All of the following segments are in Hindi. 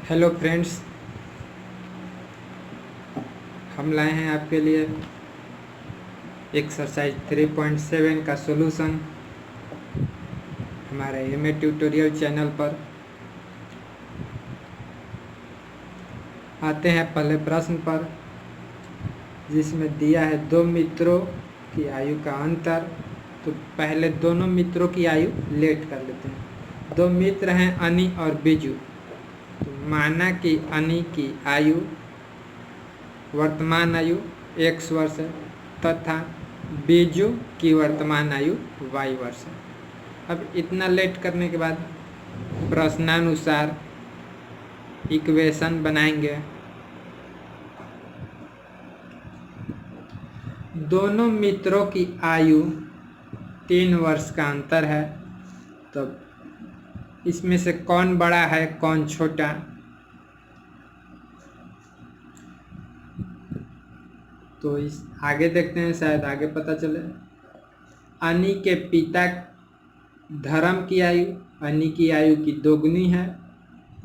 हेलो फ्रेंड्स, हम लाए हैं आपके लिए एक्सरसाइज 3.7 का सॉल्यूशन हमारे एमए ट्यूटोरियल चैनल पर। आते हैं पहले प्रश्न पर, जिसमें दिया है दो मित्रों की आयु का अंतर। तो पहले दोनों मित्रों की आयु लेट कर लेते हैं। दो मित्र हैं अनी और बीजू। तो माना कि अनी की आयु वर्तमान आयु x वर्ष है तथा बीजू की वर्तमान आयु y वर्ष है। अब इतना लेट करने के बाद प्रश्नानुसार इक्वेशन बनाएंगे। दोनों मित्रों की आयु 3 वर्ष का अंतर है, तो इसमें से कौन बड़ा है कौन छोटा, तो इस आगे देखते हैं, शायद आगे पता चले। अनी के पिता धर्म की आयु अनी की आयु की दोगुनी है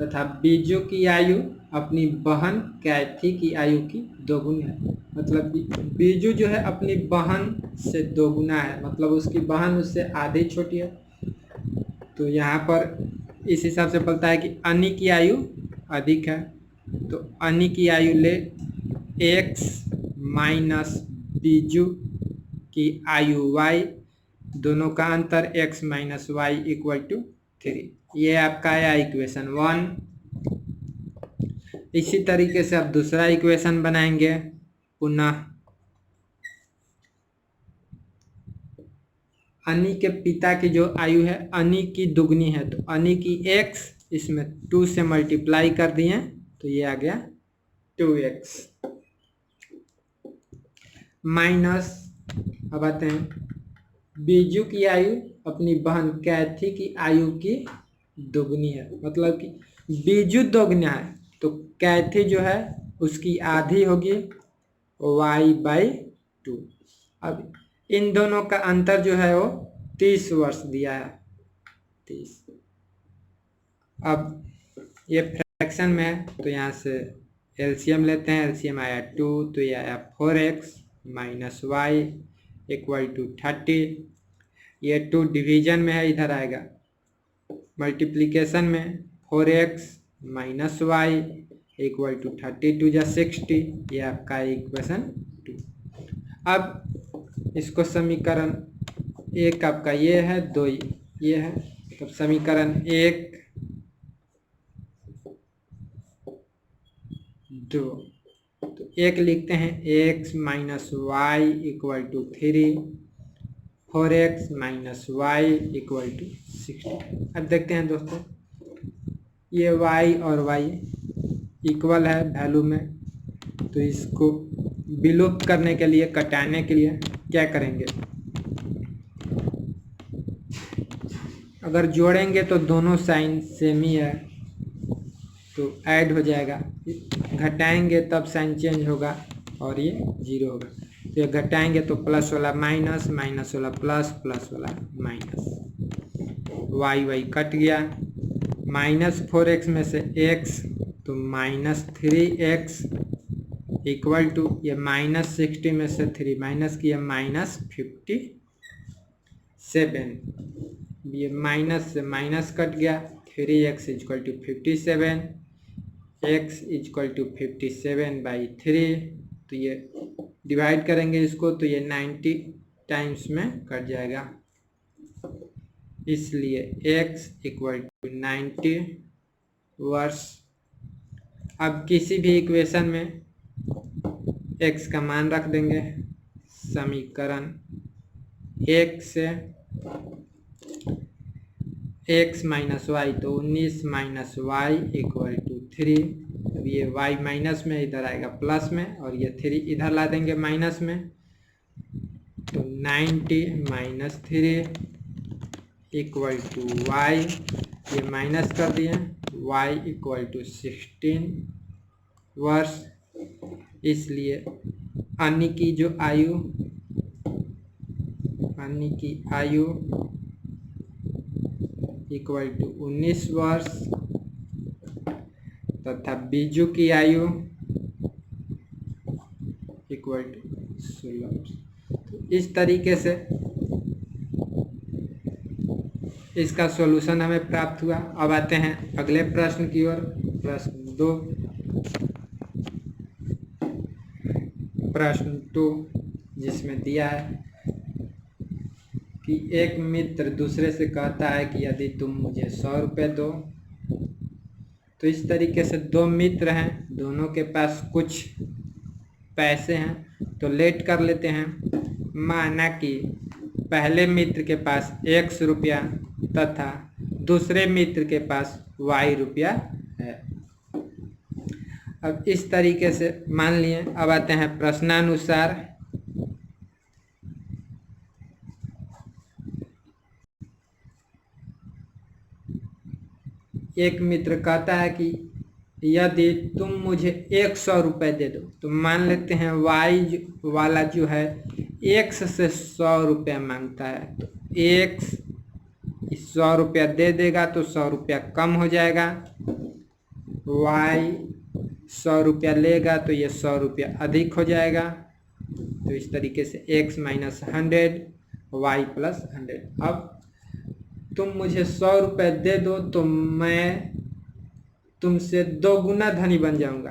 तथा बीजू की आयु अपनी बहन कैथी की आयु की दोगुनी है। मतलब बीजू जो है अपनी बहन से दोगुना है, मतलब उसकी बहन उससे आधी छोटी है। तो यहाँ पर इस हिसाब से बोलता है कि अनी की आयु अधिक है, तो अनी की आयु ले x माइनस बीजू की आयु y, दोनों का अंतर x minus y equal to 3। ये आपका आया इक्वेशन 1। इसी तरीके से अब दूसरा इक्वेशन बनाएंगे। पुनः अनी के पिता की जो आयु है अनी की दुगनी है, तो अनी की x इसमें 2 से मल्टीप्लाई कर दिए तो ये आ गया 2x माइनस। अब आते हैं बीजू की आयु अपनी बहन कैथी की आयु की दोगुनी है, मतलब कि बीजू दोगुना है तो कैथी जो है उसकी आधी होगी y/2। अब इन दोनों का अंतर जो है वो 30 वर्ष दिया है, 30। अब ये फ्रैक्शन में है तो यहाँ से एलसीएम लेते हैं। एलसीएम आया 2, तो ये आया 4x minus y equal to 30। ये 2 डिवीजन में है, इधर आएगा मल्टीप्लिकेशन में 4x minus y equal to 32 या 60। ये आपका इक्वेशन 2। अब इसको समीकरण 1 आपका ये है, 2 ये है, तब समीकरण 1 2, तो 1 लिखते हैं x minus y equal to 3, 4x minus y equal to 60। अब देखते हैं दोस्तों, ये y और y इक्वल है वैल्यू में, तो इसको विलुप्त करने के लिए, कटाने के लिए क्या करेंगे, अगर जोड़ेंगे तो दोनों साइन सेम ही है तो ऐड हो जाएगा, घटाएंगे तब साइन चेंज होगा और ये 0 होगा। तो ये घटाएंगे तो प्लस वाला माइनस, माइनस वाला प्लस, प्लस वाला माइनस, y कट गया। माइनस 4x में से x तो माइनस 3x इक्वल टू, ये माइनस 60 में से 3 माइनस किया माइनस 57। ये माइनस से माइनस कट गया, 3x equal to 57, x equal to 57/3। तो ये डिवाइड करेंगे इसको तो ये 90 टाइम्स में कट जाएगा, इसलिए x इक्वल टू 90 वर्ष। अब किसी भी इक्वेशन में x का मान रख देंगे। समीकरण 1 से x माइनस वाई तो 19 माइनस वाई इक्वल टू 3। अब ये y माइनस में इधर आएगा प्लस में, और ये 3 इधर ला देंगे माइनस में, तो 90 माइनस 3 इक्वल टू y, ये माइनस कर दिए, y इक्वल टू 16 वर्ष। इसलिए अनी की जो आयु, अनी की आयु इक्वल टू 19 वर्ष तथा बीजू की आयु इक्वल टू 16। तो इस तरीके से इसका सॉल्यूशन हमें प्राप्त हुआ। अब आते हैं अगले प्रश्न की ओर। प्रश्न 2 जिसमें दिया है कि एक मित्र दूसरे से कहता है कि यदि तुम मुझे 100 रुपये दो। तो इस तरीके से दो मित्र हैं, दोनों के पास कुछ पैसे हैं, तो लेट कर लेते हैं। माना कि पहले मित्र के पास X रुपया तथा दूसरे मित्र के पास Y रुपया है। अब इस तरीके से मान लिए। अब आते हैं प्रश्नानुसार। एक मित्र कहता है कि यदि तुम मुझे 100 रुपये दे दो। तो मान लेते हैं Y वाला जो है X से 100 रुपया मांगता है। तो X 100 रुपया दे देगा तो 100 रुपया कम हो जाएगा। Y 100 रुपया लेगा तो ये 100 रुपया अधिक हो जाएगा। तो इस तरीके से X माइनस 100 Y प्लस 100। अब तुम मुझे 100 रुपये दे दो तो मैं तुमसे 2 गुना धनी बन जाऊंगा।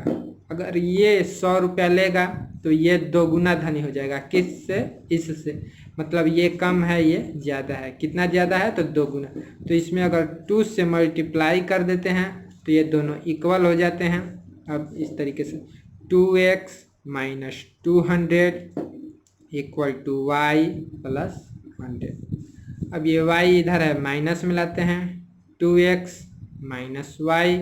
अगर ये 100 रुपया लेगा तो ये 2 गुना धनी हो जाएगा। किससे? इससे। मतलब ये कम है, ये ज़्यादा है। कितना ज़्यादा है? तो 2 गुना। तो इसमें अगर 2 से मल्टीप्लाई कर देते हैं तो ये दोनों इक्वल हो जाते हैं। अब इस तरीके से 2x minus 200 equal to y plus 100। अब ये y इधर है, माइनस में लाते हैं। 2x minus y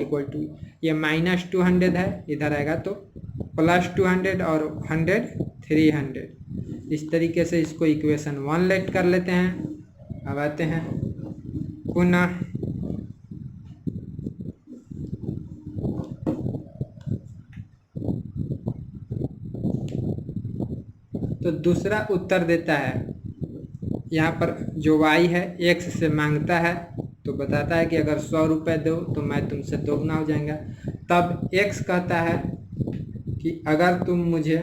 equal to, ये माइनस 200 है, इधर आएगा तो प्लस 200 और 100 300। इस तरीके से इसको इक्वेशन 1 लेट कर लेते हैं। अब आते हैं पुनः तो दूसरा उत्तर देता है। यहाँ पर जो y है x से मांगता है, तो बताता है कि अगर 100 रुपये दो तो मैं तुमसे 2 गुना हो जाएगा। तब x कहता है कि अगर तुम मुझे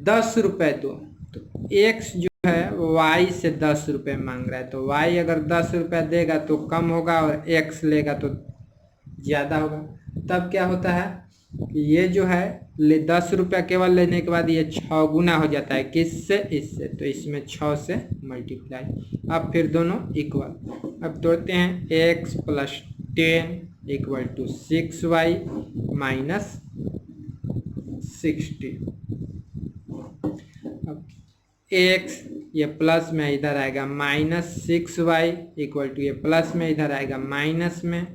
10 रुपये दो। तो x जो है y से 10 रुपये मांग रहा है। तो y अगर 10 रुपये देगा तो कम होगा और x लेगा तो ज़्यादा होगा। तब क्या होता है कि ये जो है 10 रुपया केवल लेने के बाद ये 6 गुना हो जाता है। किससे? इससे। तो इसमें 6 से मल्टीप्लाई। अब फिर दोनों इक्वल। अब तोड़ते हैं। x plus 10 equal to 6y minus 60। अब x ये प्लस में इधर आएगा माइनस 6y इक्वल टू, ये प्लस में इधर आएगा माइनस में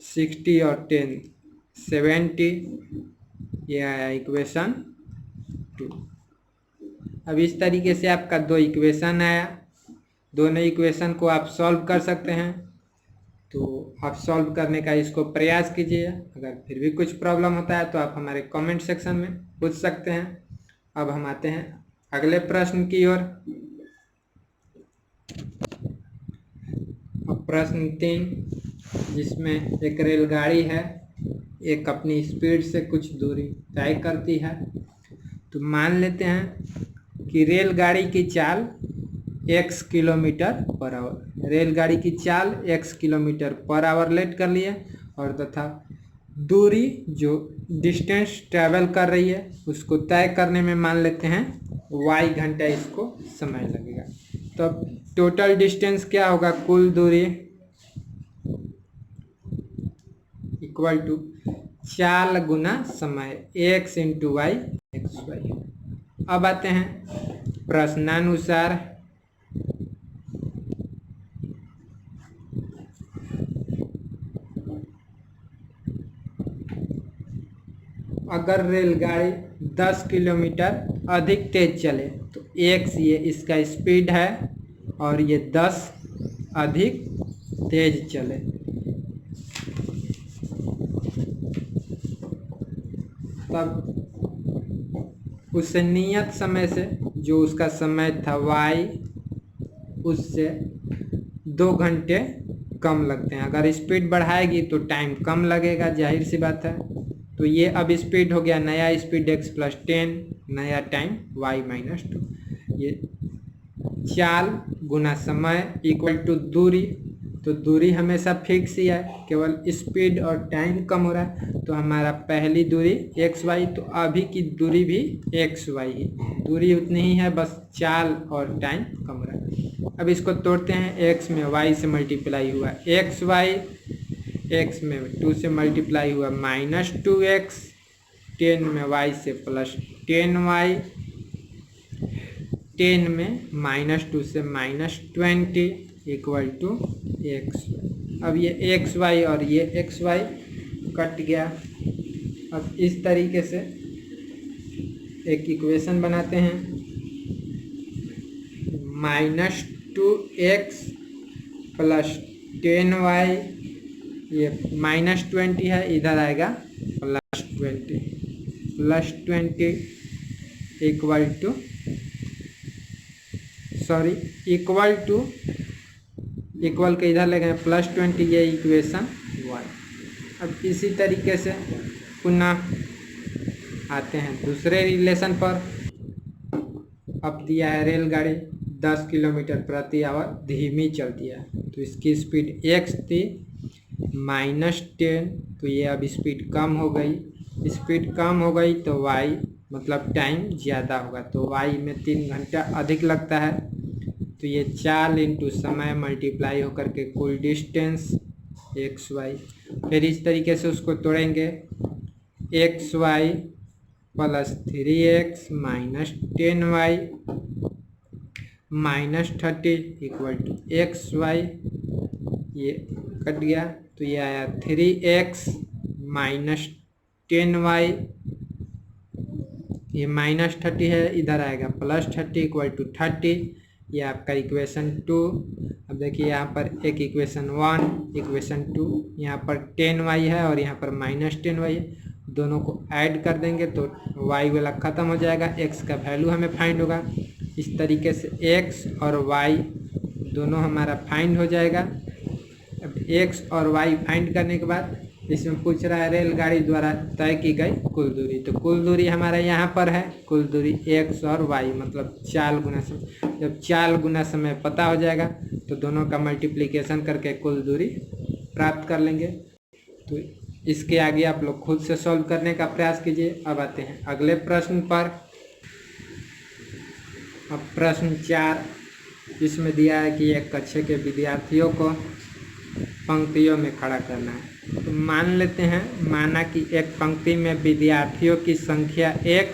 60 और 10 70। ये आया इक्वेशन 2। अब इस तरीके से आपका 2 इक्वेशन आया। दोनों इक्वेशन को आप सॉल्व कर सकते हैं। तो आप सॉल्व करने का इसको प्रयास कीजिए। अगर फिर भी कुछ प्रॉब्लम होता है तो आप हमारे कमेंट सेक्शन में पूछ सकते हैं। अब हम आते हैं अगले प्रश्न की ओर। अब प्रश्न 3, जिसमें एक रेलगाड़ी है, एक अपनी स्पीड से कुछ दूरी तय करती है। तो मान लेते हैं कि रेलगाड़ी की चाल x किलोमीटर पर आवर। रेलगाड़ी की चाल x kilometre per hour let कर लिए और तथा दूरी जो डिस्टेंस ट्रैवल कर रही है उसको तय करने में मान लेते हैं y घंटा इसको समय लगेगा। तो टोटल डिस्टेंस क्या होगा? कुल दूरी इक्वल टू चाल गुना समय x into y x y. अब आते हैं प्रश्नानुसार। अगर रेलगाड़ी 10 किलोमीटर अधिक तेज चले तो x ये इसका स्पीड है और ये 10 अधिक तेज चले, तब उससे नियत समय से जो उसका समय था y, उससे 2 घंटे कम लगते हैं। अगर स्पीड बढ़ाएगी तो टाइम कम लगेगा, जाहिर सी बात है। तो ये अब स्पीड हो गया, नया स्पीड x + 10, नया टाइम y - 2। ये चाल गुना समय इक्वल टू दूरी, तो दूरी हमेशा फिक्स ही है, केवल स्पीड और टाइम कम हो रहा है। तो हमारा पहली दूरी xy, तो अभी की दूरी भी xy ही, दूरी उतनी ही है, बस चाल और टाइम कम हो रहा है। अब इसको तोड़ते हैं, x में y से मल्टीप्लाई हुआ xy, x में 2 से मल्टीप्लाई हुआ -2x, 10 में y से +10y, 10 में -2 से -20 इक्वल टू xy। अब ये xy और ये xy कट गया। अब इस तरीके से एक इक्वेशन बनाते हैं, -2x + 10y, ये -20 है, इधर आएगा +20 इक्वल टू इक्वल के इधर लगे +20, ये इक्वेशन 1। अब इसी तरीके से पुनः आते हैं दूसरे रिलेशन पर। अब दिया है रेलगाड़ी 10 किलोमीटर प्रति आवर धीमी चलती है, तो इसकी स्पीड x थी -10, तो ये अब स्पीड कम हो गई। स्पीड कम हो गई तो y मतलब टाइम ज़्यादा होगा, तो y में 3 घंटा अधिक लगता है। तो ये चाल इंटू समय मल्टीप्लाई होकर के कुल डिस्टेंस xy। फिर इस तरीके से उसको तोड़ेंगे, xy + 3x - 10y -30 equal to xy, ये कट गया, तो ये आया 3x - 10y, ये -30 है, इधर आएगा +30 इक्वल टू 30, ये आपका इक्वेशन 2। अब देखिए यहाँ पर एक इक्वेशन 1, इक्वेशन 2, यहाँ पर 10y है और यहाँ पर -10y है, दोनों को ऐड कर देंगे तो y वाला ख़त्म हो जाएगा, x का वैल्यू हमें फाइंड होगा। इस तरीके से x और y दोनों हमारा फाइंड हो जाएगा। अब x और y फाइंड करने के बाद इसमें पूछ रहा है रेलगाड़ी द्वारा तय की गई कुल दूरी, तो कुल दूरी हमारा यहाँ पर है, कुल दूरी x और y मतलब चाल गुना समय। जब चाल गुना समय पता हो जाएगा तो दोनों का मल्टीप्लिकेशन करके कुल दूरी प्राप्त कर लेंगे। तो इसके आगे आप लोग खुद से सॉल्व करने का प्रयास कीजिए। अब आते हैं अगले प्रश्न पर। अब प्रश्न 4, इसमें दिया है कि एक कक्षा के विद्यार्थियों को पंक्तियों में खड़ा करना है। तो मान लेते हैं, माना कि एक पंक्ति में विद्यार्थियों की संख्या x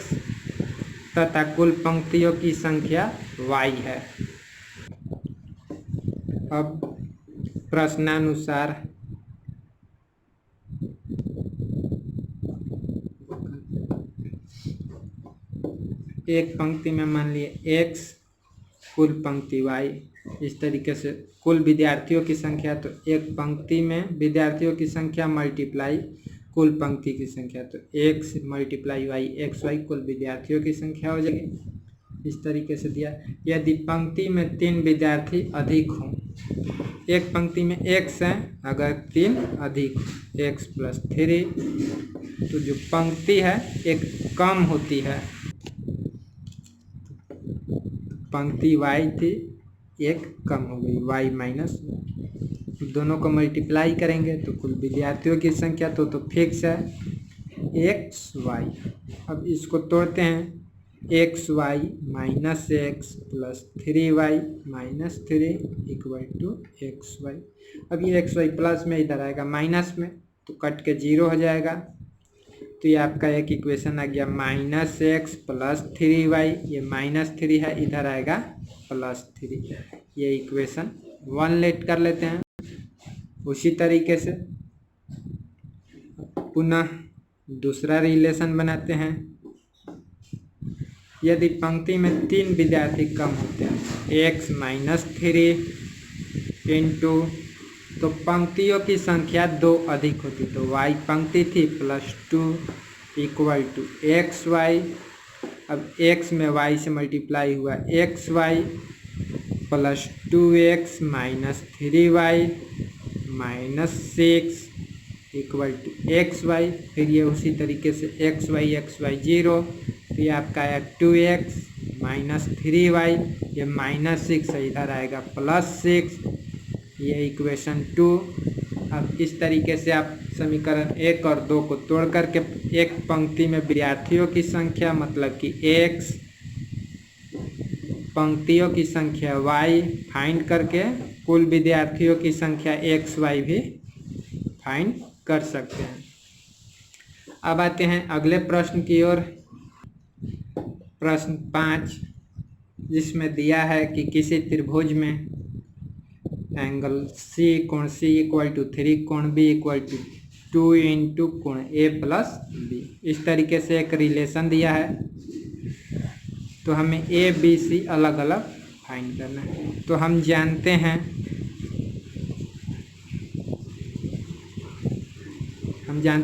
तथा कुल पंक्तियों की संख्या y है। अब प्रश्नानुसार एक पंक्ति में मान लिए x, कुल पंक्ति y, इस तरीके से कुल विद्यार्थियों की संख्या, तो एक पंक्ति में विद्यार्थियों की संख्या मल्टीप्लाई कुल पंक्ति की संख्या, तो x × y xy कुल विद्यार्थियों की संख्या हो जाएगी। इस तरीके से दिया, यदि पंक्ति में 3 विद्यार्थी अधिक हों, एक पंक्ति में x है, अगर 3 अधिक x + 3, तो जो पंक्ति है एक कम होती है, पंक्ति y थी एक कम हो गई, y - दोनों को मल्टीप्लाई करेंगे तो कुल विद्यार्थियों की संख्या तो फिक्स है xy। अब इसको तोड़ते हैं, xy - x + 3y - 3 equal to xy। अब ये xy प्लस में इधर आएगा माइनस में, तो कट के 0 हो जाएगा। तो ये आपका एक इक्वेशन आ गया -x + 3y, ये -3 है, इधर आएगा +3, ये इक्वेशन 1 लेट कर लेते हैं। उसी तरीके से पुनः दूसरा रिलेशन बनाते हैं। यदि पंक्ति में 3 विद्यार्थी कम होते हैं, x - 3 इंटू, तो पंक्तियों की संख्या 2 अधिक होती, तो y पंक्ति थी +2 इक्वल टू xy। अब x में y से मल्टीप्लाई हुआ xy + 2x - 3y -6 equal to XY, फिर ये उसी तरीके से XY 0, फिर आपका आया 2X -3Y, ये -6 है, इधर आएगा +6, ये इक्वेशन 2। अब इस तरीके से आप समीकरण 1 और 2 को तोड़ करके एक पंक्ति में विद्यार्थियों की संख्या मतलब कि X, पंक्तियों की संख्या Y फाइंड करके कुल विद्यार्थियों की संख्या XY भी फाइंड कर सकते हैं। अब आते हैं अगले प्रश्न की ओर। प्रश्न 5, जिसमें दिया है कि किसी त्रिभुज में एंगल C कोण C इक्वल टू 3 कोण B इक्वल टू 2 इंटू कोण A प्लस B, इस तरीके से एक रिलेशन दिया है। तो हमें A B C अलग अलग फाइंड करना है। तो हम जानते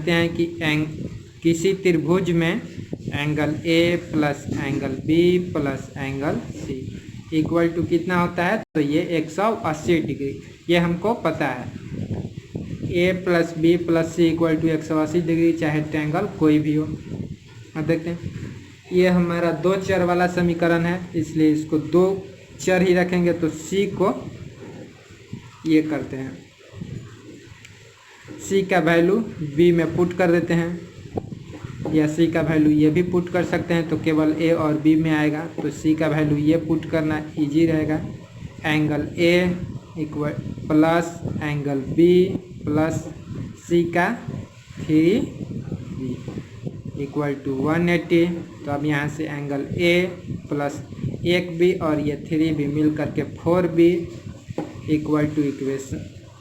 हैं कि किसी त्रिभुज में angle A plus angle B plus angle C equal to कितना होता है, तो ये 180 डिग्री, ये हमको पता है। A plus B plus C equal to 180 degree, चाहे ट्रायंगल कोई भी हो। अब देखते हैं, ये हमारा 2 चर वाला समीकरण है, इसलिए इसको 2 चर ही रखेंगे। तो C को ये करते हैं, C का वैल्यू B में पुट कर देते हैं, या C का वैल्यू ये भी पुट कर सकते हैं, तो केवल A और B में आएगा। तो C का वैल्यू ये पुट करना इजी रहेगा। Angle A equal plus angle B plus C का 3B इक्वल टू 180। तो अब यहाँ से एंगल A प्लस 1B और ये 3B मिल करके 4B इक्वल टू इक्वेशन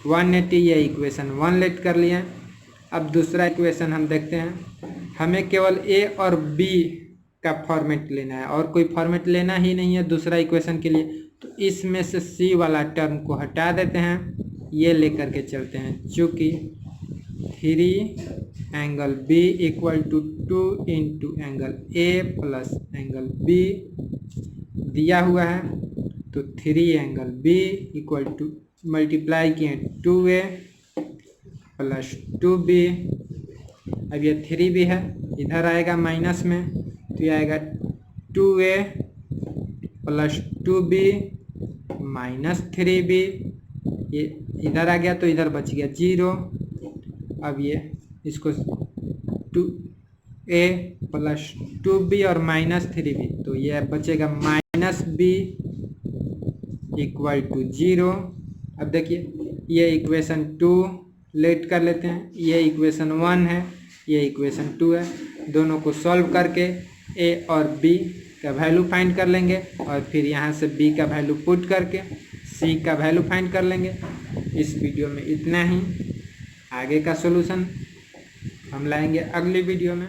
180, ये इक्वेशन 1 लेट कर लिया। अब दूसरा इक्वेशन हम देखते हैं, हमें केवल A और B का फॉर्मेट लेना है और कोई फॉर्मेट लेना ही नहीं है दूसरा इक्वेशन के लिए। तो इसमें से C वाला टर्म को हटा देते हैं, ये लेकर के चलते हैं। चूँकि 3 angle B equal to 2 into angle A plus angle B दिया हुआ है, तो 3 angle B equal to multiply किए 2A प्लस 2B। अब ये 3B है, इधर आएगा माइनस में, तो ये आएगा 2A plus 2B minus 3B, ये इधर आ गया तो इधर बच गया 0। अब ये इसको 2A प्लस 2B और माइनस 3B, तो ये बचेगा माइनस B इक्वल टू 0। अब देखिए, ये इक्वेशन 2 लेट कर लेते हैं, ये इक्वेशन 1 है, ये इक्वेशन 2 है। दोनों को सॉल्व करके A और B का वैल्यू फाइंड कर लेंगे और फिर यहाँ से B का वैल्यू पुट करके C का वैल्यू फाइंड कर लेंगे। इस वीडियो में इतना ही, आगे का सॉल्यूशन हम लाएंगे अगली वीडियो में।